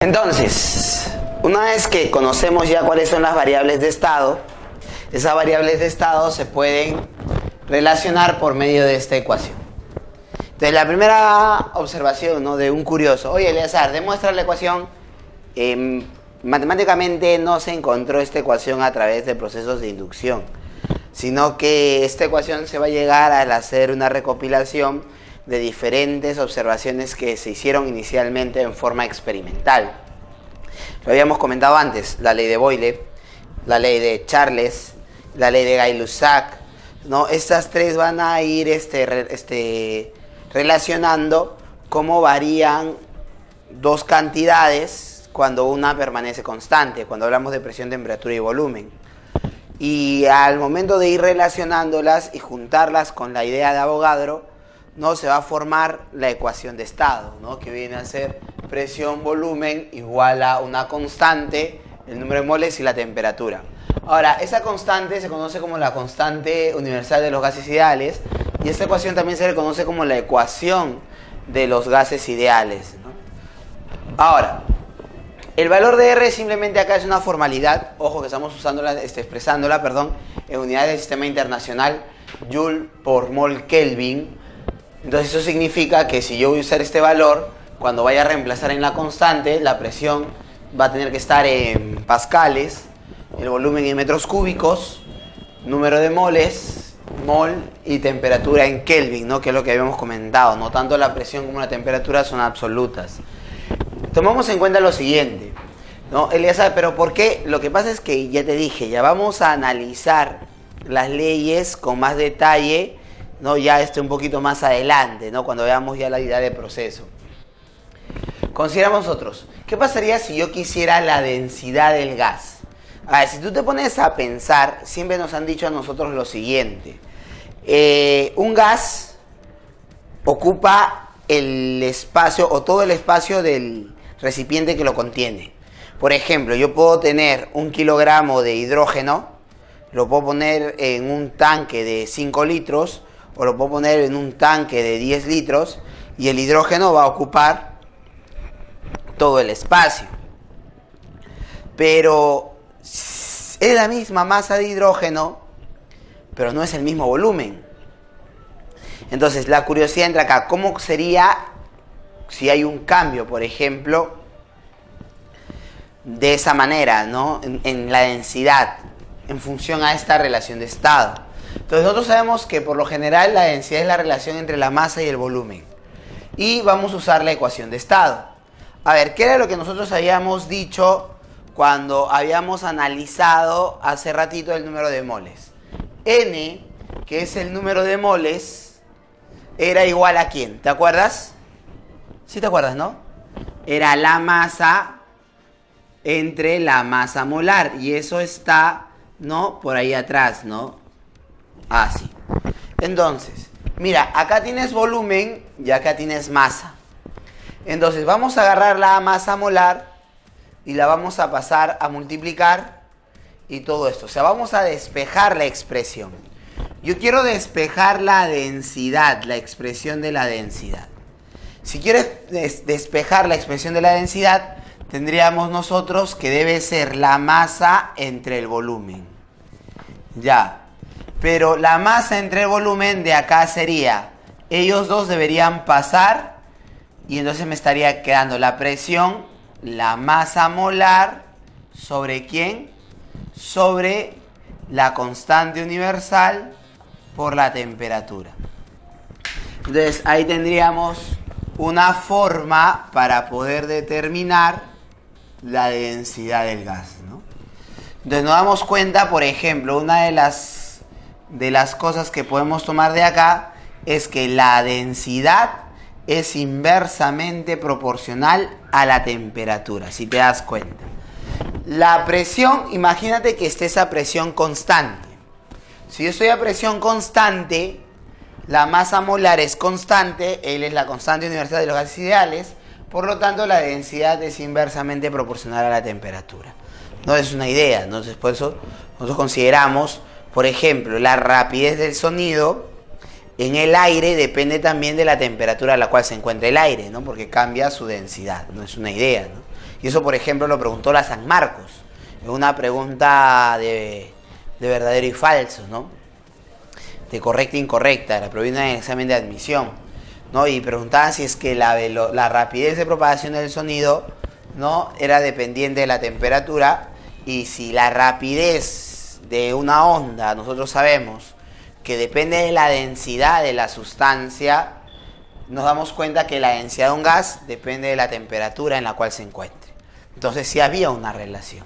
Entonces, una vez que conocemos ya cuáles son las variables de estado, esas variables de estado se pueden relacionar por medio de esta ecuación. Entonces, la primera observación, ¿no?, de un curioso: oye, Eleazar, demuestra la ecuación. Matemáticamente no se encontró esta ecuación a través de procesos de inducción, sino que esta ecuación se va a llegar al hacer una recopilación de diferentes observaciones que se hicieron inicialmente en forma experimental. Lo habíamos comentado antes: la ley de Boyle, la ley de Charles, la ley de Gay-Lussac, ¿no? Estas tres van a ir relacionando cómo varían dos cantidades cuando una permanece constante, cuando hablamos de presión, temperatura y volumen. Y al momento de ir relacionándolas y juntarlas con la idea de Avogadro, ¿no?, se va a formar la ecuación de estado, ¿no?, que viene a ser presión, volumen igual a una constante, el número de moles y la temperatura. Ahora, esa constante se conoce como la constante universal de los gases ideales, y esta ecuación también se le conoce como la ecuación de los gases ideales, ¿no? Ahora, el valor de R simplemente acá es una formalidad. Ojo que estamos expresándola, en unidades del sistema internacional, Joule por mol Kelvin. Entonces eso significa que si yo voy a usar este valor, cuando vaya a reemplazar en la constante, la presión va a tener que estar en pascales, el volumen en metros cúbicos, número de moles, mol, y temperatura en Kelvin, ¿no?, que es lo que habíamos comentado. No tanto la presión como la temperatura son absolutas. Tomamos en cuenta lo siguiente, ¿no, Eleazar? Pero ¿por qué? Lo que pasa es que ya te dije, ya vamos a analizar las leyes con más detalle, ¿no?, ya un poquito más adelante, ¿no?, cuando veamos ya la idea de proceso. Consideramos nosotros, ¿qué pasaría si yo quisiera la densidad del gas? A ver, si tú te pones a pensar, siempre nos han dicho a nosotros lo siguiente: un gas ocupa el espacio o todo el espacio del recipiente que lo contiene. Por ejemplo, yo puedo tener 1 kilogramo de hidrógeno, lo puedo poner en un tanque de 5 litros o lo puedo poner en un tanque de 10 litros y el hidrógeno va a ocupar todo el espacio. Pero es la misma masa de hidrógeno, pero no es el mismo volumen. Entonces la curiosidad entra acá: ¿cómo sería si hay un cambio, por ejemplo, de esa manera, ¿no?, en la densidad en función a esta relación de estado? Entonces nosotros sabemos que por lo general la densidad es la relación entre la masa y el volumen, y vamos a usar la ecuación de estado. A ver, ¿qué era lo que nosotros habíamos dicho cuando habíamos analizado hace ratito el número de moles? N, que es el número de moles, era igual a ¿quién? ¿Te acuerdas? ¿Sí te acuerdas, no? Era la masa entre la masa molar, y eso está, ¿no?, por ahí atrás, ¿no? Así. Entonces, mira, acá tienes volumen y acá tienes masa. Entonces vamos a agarrar la masa molar y la vamos a pasar a multiplicar y todo esto. O sea, vamos a despejar la expresión. Yo quiero despejar la densidad, la expresión de la densidad. Si quieres despejar la expresión de la densidad, tendríamos nosotros que debe ser la masa entre el volumen. Ya. Pero la masa entre el volumen de acá sería, ellos dos deberían pasar, y entonces me estaría quedando la presión, la masa molar, ¿sobre quién? Sobre la constante universal por la temperatura. Entonces ahí tendríamos una forma para poder determinar la densidad del gas, ¿no? Entonces nos damos cuenta, por ejemplo, una de las cosas que podemos tomar de acá es que la densidad es inversamente proporcional a la temperatura, si te das cuenta. La presión, imagínate que esté esa presión constante. Si yo estoy a presión constante, la masa molar es constante, L es la constante universal de los gases ideales, por lo tanto la densidad es inversamente proporcional a la temperatura. No es una idea, entonces por eso nosotros consideramos, por ejemplo, la rapidez del sonido en el aire depende también de la temperatura a la cual se encuentra el aire, ¿no?, porque cambia su densidad, no es una idea, ¿no? Y eso, por ejemplo, lo preguntó la San Marcos, en una pregunta de verdadero y falso, ¿no? De correcta e incorrecta, la proviene en el examen de admisión, ¿no? Y preguntaban si es que la rapidez de propagación del sonido, ¿no?, era dependiente de la temperatura, y si la rapidez de una onda, nosotros sabemos que depende de la densidad de la sustancia, nos damos cuenta que la densidad de un gas depende de la temperatura en la cual se encuentre. Entonces sí había una relación.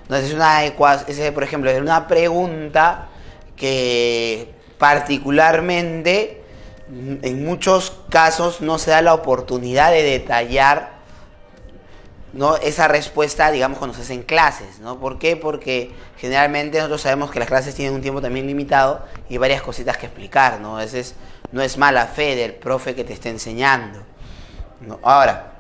Entonces por ejemplo, es una pregunta que particularmente en muchos casos no se da la oportunidad de detallar, ¿no?, esa respuesta, digamos, cuando se hacen clases, ¿no? ¿Por qué? Porque generalmente nosotros sabemos que las clases tienen un tiempo también limitado y varias cositas que explicar, ¿no? No es mala fe del profe que te esté enseñando, ¿no? Ahora,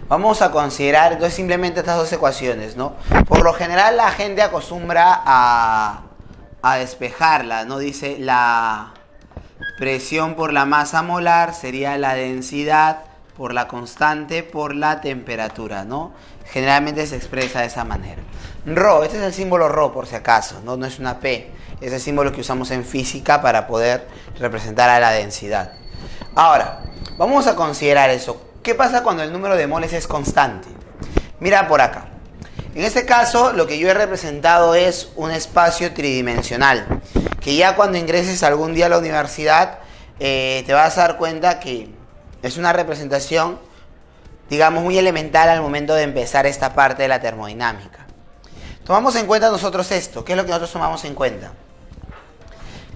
vamos a considerar entonces simplemente estas dos ecuaciones, ¿no? Por lo general la gente acostumbra a despejarla, ¿no? Dice la presión por la masa molar sería la densidad por la constante por la temperatura, ¿no? Generalmente se expresa de esa manera. Rho, este es el símbolo Rho por si acaso, ¿no? No es una P, es el símbolo que usamos en física para poder representar a la densidad. Ahora, vamos a considerar eso. ¿Qué pasa cuando el número de moles es constante? Mira por acá. En este caso, lo que yo he representado es un espacio tridimensional, que ya cuando ingreses algún día a la universidad, te vas a dar cuenta que es una representación, digamos, muy elemental al momento de empezar esta parte de la termodinámica. Tomamos en cuenta nosotros esto. ¿Qué es lo que nosotros tomamos en cuenta?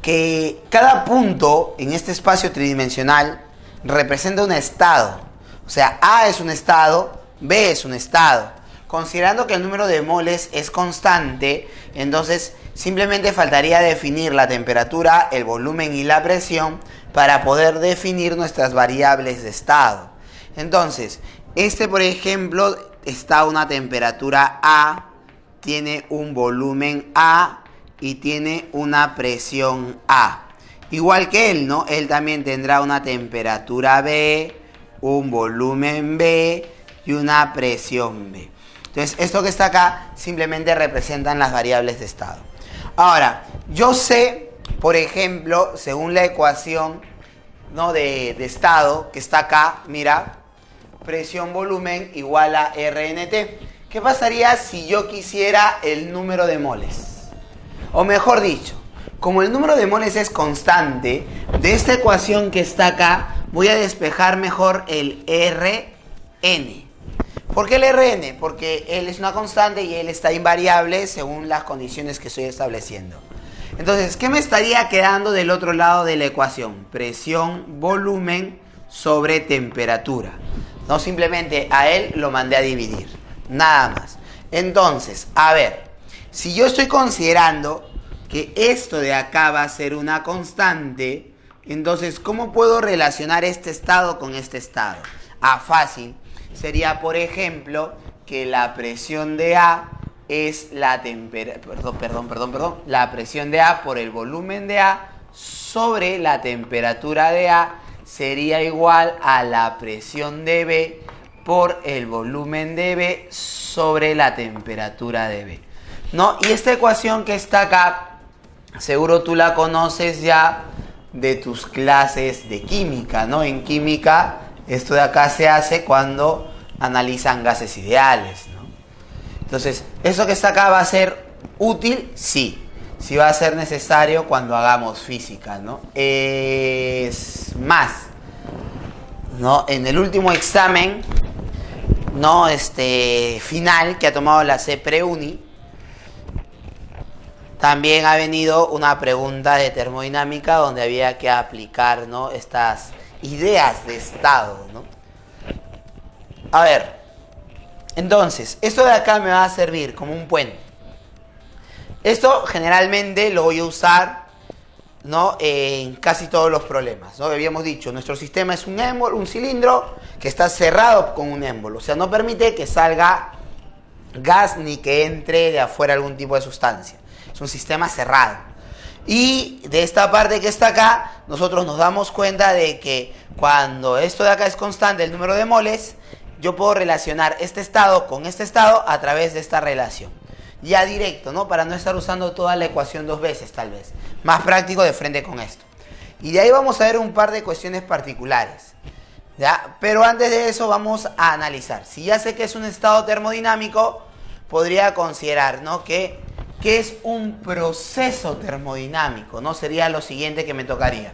Que cada punto en este espacio tridimensional representa un estado. O sea, A es un estado, B es un estado. Considerando que el número de moles es constante, entonces simplemente faltaría definir la temperatura, el volumen y la presión para poder definir nuestras variables de estado. Entonces, por ejemplo, está a una temperatura A, tiene un volumen A y tiene una presión A. Igual que él, ¿no? Él también tendrá una temperatura B, un volumen B y una presión B. Entonces, esto que está acá simplemente representan las variables de estado. Ahora, yo sé, por ejemplo, según la ecuación, ¿no?, de estado que está acá, mira, presión volumen igual a RNT. ¿Qué pasaría si yo quisiera el número de moles? O mejor dicho, como el número de moles es constante, de esta ecuación que está acá, voy a despejar mejor el Rn. ¿Por qué el Rn? Porque él es una constante y él está invariable según las condiciones que estoy estableciendo. Entonces, ¿qué me estaría quedando del otro lado de la ecuación? Presión, volumen sobre temperatura. No, simplemente a él lo mandé a dividir. Nada más. Entonces, a ver, si yo estoy considerando que esto de acá va a ser una constante, entonces, ¿cómo puedo relacionar este estado con este estado? Fácil. Sería, por ejemplo, que la presión de A es la la presión de A por el volumen de A sobre la temperatura de A sería igual a la presión de B por el volumen de B sobre la temperatura de B, ¿no? Y esta ecuación que está acá, seguro tú la conoces ya de tus clases de química, ¿no? En química, esto de acá se hace cuando analizan gases ideales, ¿no? Entonces, ¿eso que está acá va a ser útil? Sí. Sí va a ser necesario cuando hagamos física, ¿no? Es más, ¿no? En el último examen, ¿no?, final que ha tomado la CEPREUNI, también ha venido una pregunta de termodinámica donde había que aplicar, ¿no?, estas ideas de estado, ¿no? A ver, entonces, esto de acá me va a servir como un puente. Esto generalmente lo voy a usar, ¿no?, en casi todos los problemas, ¿no? Habíamos dicho, nuestro sistema es un émbolo, un cilindro que está cerrado con un émbolo. O sea, no permite que salga gas ni que entre de afuera algún tipo de sustancia. Es un sistema cerrado. Y de esta parte que está acá, nosotros nos damos cuenta de que cuando esto de acá es constante, el número de moles, yo puedo relacionar este estado con este estado a través de esta relación. Ya directo, ¿no? Para no estar usando toda la ecuación dos veces, tal vez. Más práctico de frente con esto. Y de ahí vamos a ver un par de cuestiones particulares, ¿ya? Pero antes de eso vamos a analizar. Si ya sé que es un estado termodinámico, podría considerar, ¿no? que es un proceso termodinámico, ¿no? Sería lo siguiente que me tocaría.